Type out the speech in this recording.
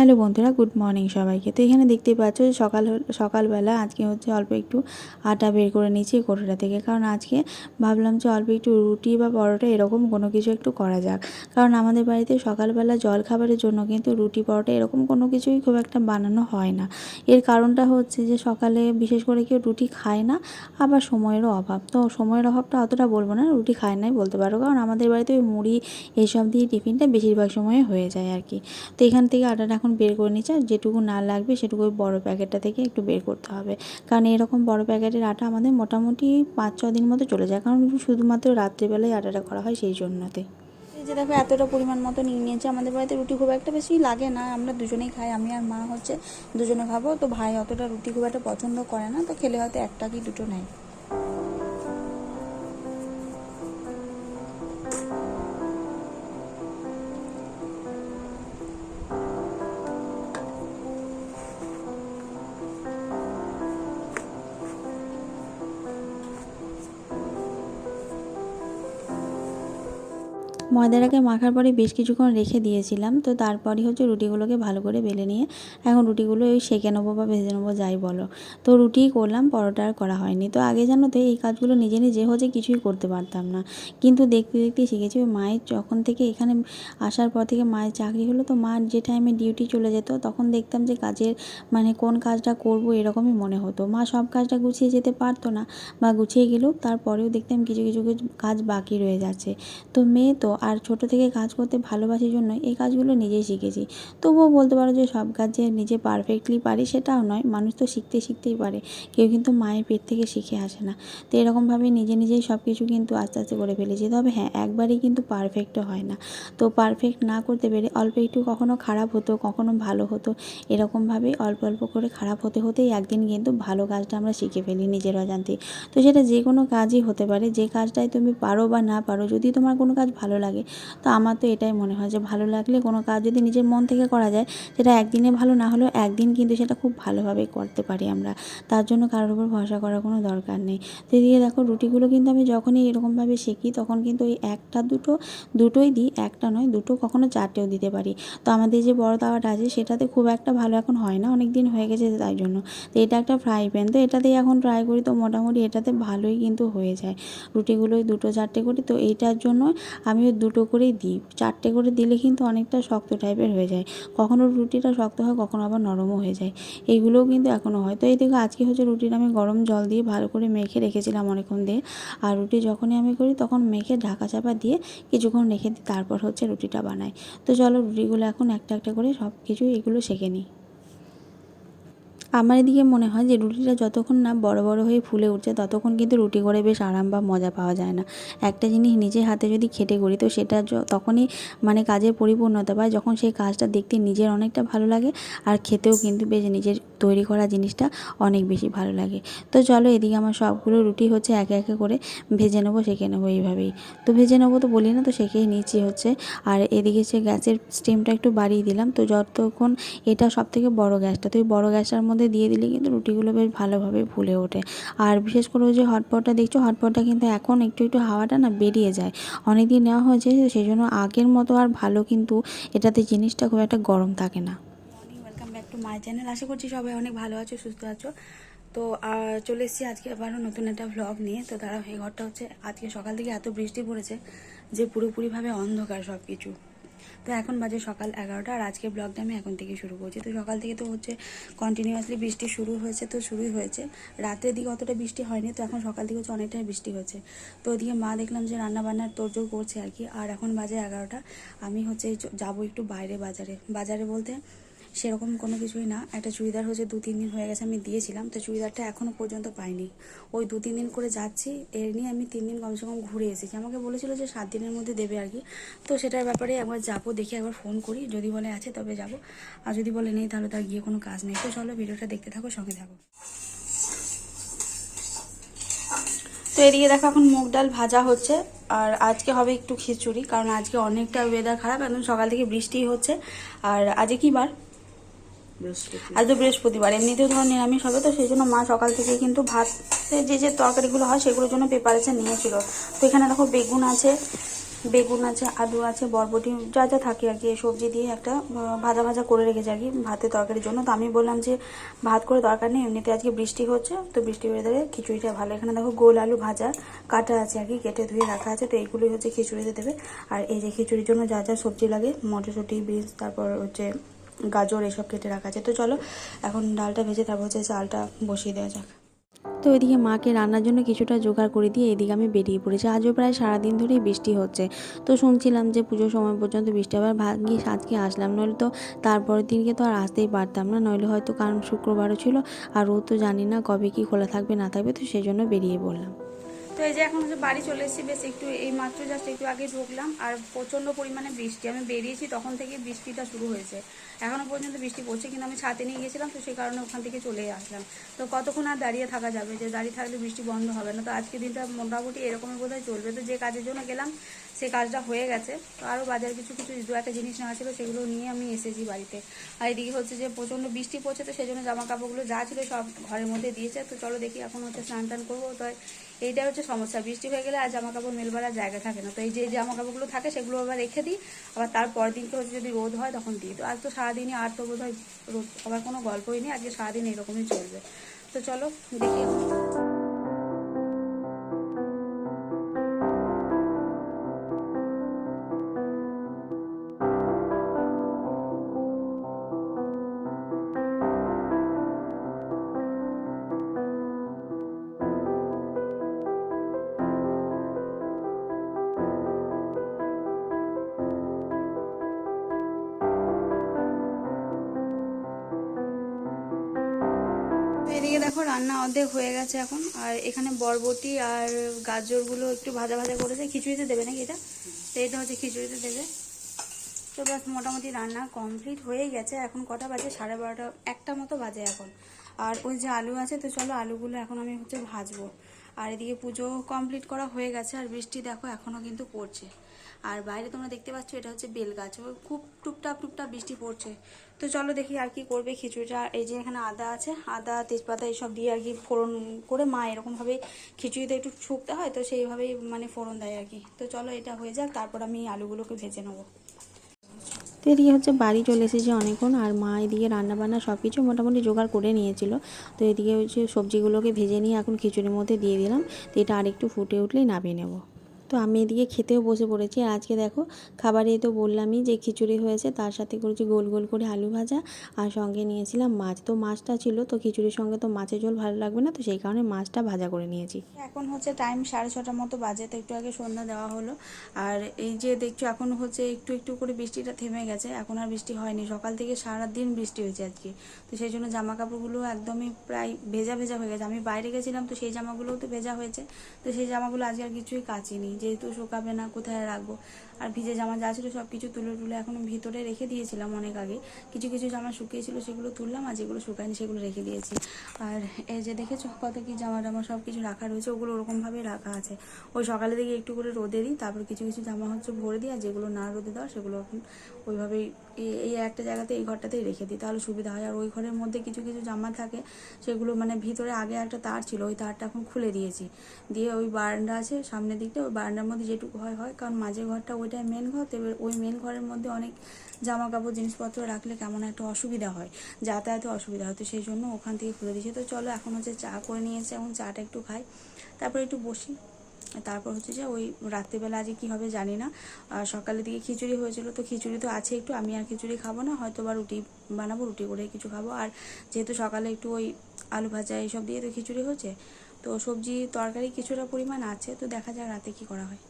Hello বন্ধুরা, good morning সবাইকে। তো এখানে দেখতেই পাচ্ছ যে সকালবেলা আজকে হচ্ছে অল্প একটু আটা বের করে নিয়েছি কোটোটা থেকে, কারণ আজকে ভাবলাম যে অল্প একটু রুটি বা পরোটা এরকম কোনো কিছু একটু করা যাক। কারণ আমাদের বাড়িতে সকালবেলা জল খাবারের জন্য কিন্তু রুটি পরোটা এরকম কোনো কিছুই খুব একটা বানানো হয় না। এর কারণটা হচ্ছে যে সকালে বিশেষ করে কেউ রুটি খায় না, আবার সময়েরও অভাব। তো সময়ের অভাবটা অতটা বলবো না, রুটি খায় নাই বলতে পারো, কারণ আমাদের বাড়িতে ওই মুড়ি এইসব দিয়ে টিফিনটা বেশিরভাগ সময়ে হয়ে যায় আর কি। তো এখান থেকে আটাটা এখন বের করে নিচ্ছি, আর যেটুকু না লাগবে সেটুকু ওই বড়ো প্যাকেটটা থেকে একটু বের করতে হবে, কারণ এরকম বড় প্যাকেটের আটা আমাদের মোটামুটি 5-6 দিন মতো চলে যায়, কারণ শুধুমাত্র রাত্রিবেলায় আটাটা করা হয় সেই জন্যতে। এই যে দেখো এতটা পরিমাণ মতো নিয়ে নিয়েছে। আমাদের বাড়িতে রুটি খুব একটা বেশি লাগে না, আমরা দুজনেই খাই, আমি আর মা হচ্ছে দুজনে খাবো। তো ভাই অতটা রুটি খুব একটা পছন্দ করে না, তো খেলে হয়তো একটা কি দুটো নেয়। ময়দাটাকে মাখার পরে বেশ কিছুক্ষণ রেখে দিয়েছিলাম। তো তারপরই হচ্ছে রুটিগুলোকে ভালো করে বেলে নিয়ে এখন রুটিগুলো ওই সেঁকে নেবো বা ভেজে নেবো যাই বলো। তো রুটিই করলাম, পরোটা আর করা হয়নি। তো আগে জানো তো এই কাজগুলো নিজে নিজে হচ্ছে কিছুই করতে পারতাম না, কিন্তু দেখতে দেখতে শিখেছি। ওই মায়ের যখন থেকে এখানে আসার পর থেকে মায়ের চাকরি হলো, তো মার যে টাইমে ডিউটি চলে যেত তখন দেখতাম যে কাজের মানে কোন কাজটা করব এরকমই মনে হতো। মা সব কাজটা গুছিয়ে যেতে পারতো না, বা গুছিয়ে গেলেও তারপরেও দেখতাম কিছু কিছু কাজ বাকি রয়ে যাচ্ছে। তো মেয়ে তো, আর ছোটো থেকে কাজ করতে ভালোবাসি জন্য এই কাজগুলো নিজেই শিখেছি। তবুও বলতে পারো যে সব কাজ যে নিজে পারফেক্টলি পারি সেটাও নয়, মানুষ তো শিখতেই পারে, কেউ কিন্তু মায়ের পেট থেকে শিখে আসে না। তো এরকমভাবে নিজে নিজেই সব কিছু কিন্তু আস্তে আস্তে করে ফেলেছি। তবে হ্যাঁ, একবারেই কিন্তু পারফেক্টও হয় না। তো পারফেক্ট না করতে পেরে অল্প একটু কখনো খারাপ হতো, কখনো ভালো হতো, এরকমভাবেই অল্প অল্প করে খারাপ হতে হতেই একদিন কিন্তু ভালো কাজটা আমরা শিখে ফেলি নিজের অজান্তেই। তো সেটা যে কোনো কাজই হতে পারে, যে কাজটাই তুমি পারো বা না পারো, যদি তোমার কোনো কাজ ভালো লাগে, তো আমার তো এটাই মনে হয় যে ভালো লাগলে কোনো কাজ যদি নিজের মন থেকে করা যায়, সেটা একদিনে ভালো না হলেও একদিন কিন্তু সেটা খুব ভালোভাবে করতে পারি আমরা। তার জন্য কারোর উপর ভরসা করার কোনো দরকার নেই। তো এদিকে দেখো রুটিগুলো কিন্তু আমি যখনই এরকমভাবে শিখি তখন কিন্তু ওই একটা দুটোই দিই, একটা নয় দুটো, কখনো চারটেও দিতে পারি। তো আমাদের যে বড় তাওয়াটা আছে সেটাতে খুব একটা ভালো এখন হয় না, অনেক দিন হয়ে গেছে তাই জন্য। তো এটা একটা ফ্রাই প্যান, তো এটাতেই এখন ট্রাই করি, তো মোটামুটি এটাতে ভালোই কিন্তু হয়ে যায়। রুটিগুলোই 2-4টে করি, তো এইটার জন্য আমি 2টো করেই দিই। 4টে করে দিলে কিন্তু অনেকটা শক্ত টাইপের হয়ে যায়, কখনো রুটিটা শক্ত হয়, কখনো আবার নরমও হয়ে যায়। এইগুলোও কিন্তু এখনও হয়। তো এই দেখো আজকে হচ্ছে রুটিটা আমি গরম জল দিয়ে ভালো করে মেখে রেখেছিলাম অনেকক্ষণ দিয়ে, আর রুটি যখনই আমি করি তখন মেখে ঢাকা চাপা দিয়ে কিছুক্ষণ রেখে দিই, তারপর হচ্ছে রুটিটা বানাই। তো চলো রুটিগুলো এখন একটা একটা করে সব কিছু এগুলো সেঁকে নিই। আমার এদিকে মনে হয় যে রুটিটা যতক্ষণ না বড় বড় হয়ে ফুলে উঠছে ততক্ষণ কিন্তু রুটি করে বেশ আরাম বা মজা পাওয়া যায় না। একটা জিনিস নিজের হাতে যদি খেটে করি তো সেটা তখনই মানে কাজের পরিপূর্ণতা পায়, যখন সেই কাজটা দেখতে নিজের অনেকটা ভালো লাগে, আর খেতেও কিন্তু বেশ নিজের তৈরি করা জিনিসটা অনেক বেশি ভালো লাগে। তো চলো এদিকে আমার সবগুলো রুটি হচ্ছে একে একে করে ভেজে নেবো, সেঁকে নেবো এইভাবেই। তো ভেজে নেবো তো বলি না, তো সেঁকেই নিচ্ছি হচ্ছে। আর এদিকে সে গ্যাসের স্টিমটা একটু বাড়িয়ে দিলাম, তো যতক্ষণ এটা সবথেকে বড় গ্যাসটা, তো এই বড় গ্যাসটার মধ্যে দিয়ে দিলে কিন্তু রুটিগুলো বেশ ভালোভাবে ফুলে ওঠে। আর বিশেষ করে ওই যে হটপটটা দেখছো, হটপটটা কিন্তু এখন একটু একটু হাওয়াটা না বেরিয়ে যায়, অনেক দিন নেওয়া হয়েছে, সেই জন্য আগের মতো আর ভালো কিন্তু এটাতে জিনিসটা খুব একটা গরম থাকে না। Morning, welcome back to my channel. আশা করছি সবাই অনেক ভালো আছো, সুস্থ আছো। তো চলে এসেছি আজকে আবারও নতুন একটা ভ্লগ নিয়ে। তো তারা এই ঘরটা হচ্ছে আজকে সকাল থেকে এত বৃষ্টি পড়েছে যে পুরোপুরিভাবে অন্ধকার সব কিছু। তো এখন বাজে সকাল 11টা, আর আজকে ব্লগটা আমি এখন থেকে শুরু করছি। তো সকাল থেকে তো হচ্ছে কন্টিনিউয়াসলি বৃষ্টি শুরু হয়েছে, তো শুরুই হয়েছে। রাতের দিকে অতটা বৃষ্টি হয়নি, তো এখন সকাল থেকে হচ্ছে অনেকটাই বৃষ্টি হয়েছে। তো ওদিকে মা দেখলাম যে রান্না বান্নার তোড়জোড় করছে আর কি। আর এখন বাজে 11টা, আমি হচ্ছে যাবো একটু বাইরে, বাজারে বলতে সেরকম কোনো কিছুই না। একটা চুড়িদার হচ্ছে 2-3 দিন হয়ে গেছে আমি দিয়েছিলাম, তো চুড়িদারটা এখনও পর্যন্ত পাইনি। ওই 2-3 দিন করে যাচ্ছি, এর নিয়ে আমি 3 দিন কমসে কম ঘুরে এসেছি। আমাকে বলেছিল যে 7 দিনের মধ্যে দেবে আর কি। তো সেটার ব্যাপারে একবার যাবো, দেখি একবার ফোন করি, যদি বলে আছে তবে যাব, আর যদি বলে নেই তাহলে তার গিয়ে কোনো কাজ নেই। তো চলো ভিডিওটা দেখতে থাকো, সঙ্গে থাকো। তো এদিকে দেখো এখন মুগ ডাল ভাজা হচ্ছে, আর আজকে হবে একটু খিচুড়ি, কারণ আজকে অনেকটা ওয়েদার খারাপ, একদম সকাল থেকে বৃষ্টি হচ্ছে। আর আজকে কি বার? আজ তো বৃহস্পতিবার, এমনিতেও ধরো নিরামিষ হবে, তো সেই জন্য মা সকাল থেকে কিন্তু ভাত যে যে তরকারিগুলো হয় সেগুলোর জন্য প্রিপারেশন নিয়েছিল। তো এখানে দেখো বেগুন আছে, বেগুন আছে, আলু আছে, বরবটি যা যা থাকে আর কি, এই সবজি দিয়ে একটা ভাজা ভাজা করে রেখেছি আর কি ভাতের তরকারির জন্য। তো আমি বললাম যে ভাত করে দরকার নেই, এমনিতে আজকে বৃষ্টি হচ্ছে, তো বৃষ্টি হয়ে দেবে, খিচুড়িটা ভালো। এখানে দেখো গোল আলু ভাজা কাটা আছে আর কি, কেটে ধুয়ে রাখা আছে, তো এইগুলোই হচ্ছে খিচুড়িতে দেবে। আর এই যে খিচুড়ির জন্য যা যা সবজি লাগে, মটরশুঁটি, বিনস, তারপর হচ্ছে গাজর, এসব কেটে রাখা আছে। তো চলো এখন ডালটা ভেজে তারপর হচ্ছে চালটা বসিয়ে দেওয়া যাক। তো এদিকে মাকে রান্নার জন্য কিছুটা জোগাড় করে দিয়ে এদিকে আমি বেরিয়ে পড়েছি। আজও প্রায় সারাদিন ধরেই বৃষ্টি হচ্ছে। তো শুনছিলাম যে পুজোর সময় পর্যন্ত বৃষ্টি হবে, ভাগ্যিস আজকে আসলাম, নইলে তো তারপরের দিনকে তো আর আসতেই পারতাম না, নইলে হয়তো, কারণ শুক্রবারও ছিল আর ও তো জানি না কবে কি খোলা থাকবে না থাকবে, তো সেই জন্য বেরিয়ে পড়লাম। তো এই যে এখন হচ্ছে বাড়ি চলে এসেছি, বেশ একটু এই মাত্র জাস্ট একটু আগে ঢুকলাম, আর প্রচণ্ড পরিমাণে বৃষ্টি। আমি বেরিয়েছি তখন থেকে বৃষ্টিটা শুরু হয়েছে, এখনও পর্যন্ত বৃষ্টি পড়ছে, কিন্তু আমি ছাতে নিয়ে গেছিলাম, তো সেই কারণে ওখান থেকে চলে আসলাম। তো কতক্ষণ আর দাঁড়িয়ে থাকা যাবে, যে দাঁড়িয়ে থাকলে বৃষ্টি বন্ধ হবে না। তো আজকে দিনটা মোটামুটি এরকমই বোধহয় চলবে। তো যে কাজের জন্য গেলাম সেই কাজটা হয়ে গেছে, তো আরও বাজার কিছু কিছু দু একটা জিনিস নেওয়া ছিল, সেগুলো নিয়ে আমি এসেছি বাড়িতে। আর এদিকে হচ্ছে যে প্রচণ্ড বৃষ্টি পড়ছে, তো সেই জন্য জামা কাপড়গুলো যা ছিল সব ঘরের মধ্যে দিয়েছে। তো চলো দেখি, এখন হচ্ছে স্নান টান করবো। তো এইটা হচ্ছে সমস্যা, বৃষ্টি হয়ে গেলে আর জামা কাপড় মেলবার আর জায়গা থাকে না। তো এই যে জামা কাপড়গুলো থাকে সেগুলো আবার রেখে দিই, আবার তারপর দিনকে হচ্ছে যদি রোদ হয় তখন দিই। তো আজ তো সারাদিনই, আর তো বোধ হয় রোদ হওয়ার কোনো গল্পই নেই, আজকে সারাদিন এরকমই চলবে। তো চলো দেখি। এদিকে দেখো রান্না অর্ধেক হয়ে গেছে এখন, আর এখানে বরবটি আর গাজরগুলো একটু ভাজা ভাজা করেছে, খিচুড়িতে দেবে নাকি এটা? তো এটা হচ্ছে খিচুড়িতে দেবে। তো ব্যাস মোটামুটি রান্না কমপ্লিট হয়েই গেছে। এখন কটা বাজে, 12:30 একটা মতো বাজে এখন। আর ওই যে আলু আছে, তো চলো আলুগুলো এখন আমি হচ্ছে ভাজবো। আর এদিকে পুজো কমপ্লিট করা হয়ে গেছে, আর বৃষ্টি দেখো এখনও কিন্তু পড়ছে। আর বাইরে তোমরা দেখতে পাচ্ছ এটা হচ্ছে বেল গাছ, ওই খুব টুপটাপ টুপটাপ বৃষ্টি পড়ছে। তো চলো দেখি আর কি করবে খিচুড়িটা। এই যে এখানে আদা আছে, আদা তেজপাতা এইসব দিয়ে আর কি ফোড়ন করে মা এরকমভাবেই খিচুড়িতে একটু শুকতে হয়, তো সেইভাবেই মানে ফোড়ন দেয় আর কি। তো চলো এটা হয়ে যাক, তারপর আমি আলুগুলোকে ভেজে নেবো। তো এদিকে হচ্ছে বাড়ি চলে এসেছি অনেকক্ষণ, আর মা এদিকে রান্নাবান্না সব কিছু মোটামুটি জোগাড় করে নিয়েছিল। তো এদিকে হচ্ছে সবজিগুলোকে ভেজে নিয়ে এখন খিচুড়ির মধ্যে দিয়ে দিলাম, তো এটা আরেকটু ফুটে উঠলেই নামিয়ে নেব। তো আমি এদিকে খেতেও বসে পড়েছি। আর আজকে দেখো খাবারে তো বললামই যে খিচুড়ি হয়েছে, তার সাথে করেছি গোল গোল করে আলু ভাজা, আর সঙ্গে নিয়েছিলাম মাছ। তো মাছটা ছিল, তো খিচুড়ির সঙ্গে তো মাছের ঝোল ভালো লাগবে না, তো সেই কারণে মাছটা ভাজা করে নিয়েছি। এখন হচ্ছে টাইম 6:30 মতো বাজে, তো একটু আগে সন্ধ্যা দেওয়া হলো। আর এই যে দেখছো এখন হচ্ছে একটু একটু করে বৃষ্টিটা থেমে গেছে, এখন আর বৃষ্টি হয়নি। সকাল থেকে সারাদিন বৃষ্টি হয়েছে আজকে, তো সেই জন্য জামা কাপড়গুলো একদমই প্রায় ভেজা ভেজা হয়ে গেছে। আমি বাইরে গেছিলাম, তো সেই জামাগুলোও তো ভেজা হয়েছে, তো সেই জামাগুলো আজকে আর কিছুই কাচিনি, যেহেতু শুকাবে না, কোথায় রাখবো। আর ভিজে জামা যা ছিল সব কিছু তুলে তুলে এখন ভিতরে রেখে দিয়েছিলাম অনেক আগে। কিছু কিছু জামা শুকিয়েছিল সেগুলো তুললাম, আর যেগুলো শুকায়নি সেগুলো রেখে দিয়েছি। আর এই যে দেখেছো কত কি জামা টামা সব কিছু রাখা রয়েছে, ওগুলো ওরকমভাবেই রাখা আছে। ওই সকালে দিকে একটু করে রোদে দিই, তারপর কিছু কিছু জামা হচ্ছে ভরে দিই, আর যেগুলো না রোদে দেওয়া সেগুলো এখন ওইভাবেই এই একটা জায়গাতে, এই ঘরটাতেই রেখে দিই, তাহলে সুবিধা হয়। আর ওই ঘরের মধ্যে কিছু কিছু জামা থাকে, সেগুলো মানে ভিতরে আগে একটা তার ছিল, ওই তারটা এখন খুলে দিয়েছি, দিয়ে ওই বারান্দা আছে সামনের দিকটা, ওই বারান্দার মধ্যে যেটুকু হয় হয়, কারণ মাঝের ঘরটা ওইটাই মেন ঘর। তো এবার ওই মেন ঘরের মধ্যে অনেক জামা কাপড় জিনিসপত্র রাখলে কেমন একটা অসুবিধা হয়, যাতায়াতে অসুবিধা হয়, তো সেই জন্য ওখান থেকে খুলে দিয়েছে। তো চলো এখন হচ্ছে চা করে নিয়েছে, এখন চাটা একটু খাই, তারপর একটু বসি। তারপর হচ্ছে যে ওই রাত্রিবেলা আজকে কী হবে জানি না। আর সকালের দিকে খিচুড়ি হয়েছিল, তো খিচুড়ি তো আছে একটু, আমি আর খিচুড়ি খাবো না, হয়তো বা রুটি বানাবো, রুটি করে কিছু খাবো। আর যেহেতু সকালে একটু ওই আলু ভাজা এইসব দিয়ে তো খিচুড়ি হচ্ছে, তো সবজি তরকারি কিছুটা পরিমাণ আছে, তো দেখা যাক রাতে কী করা হয়।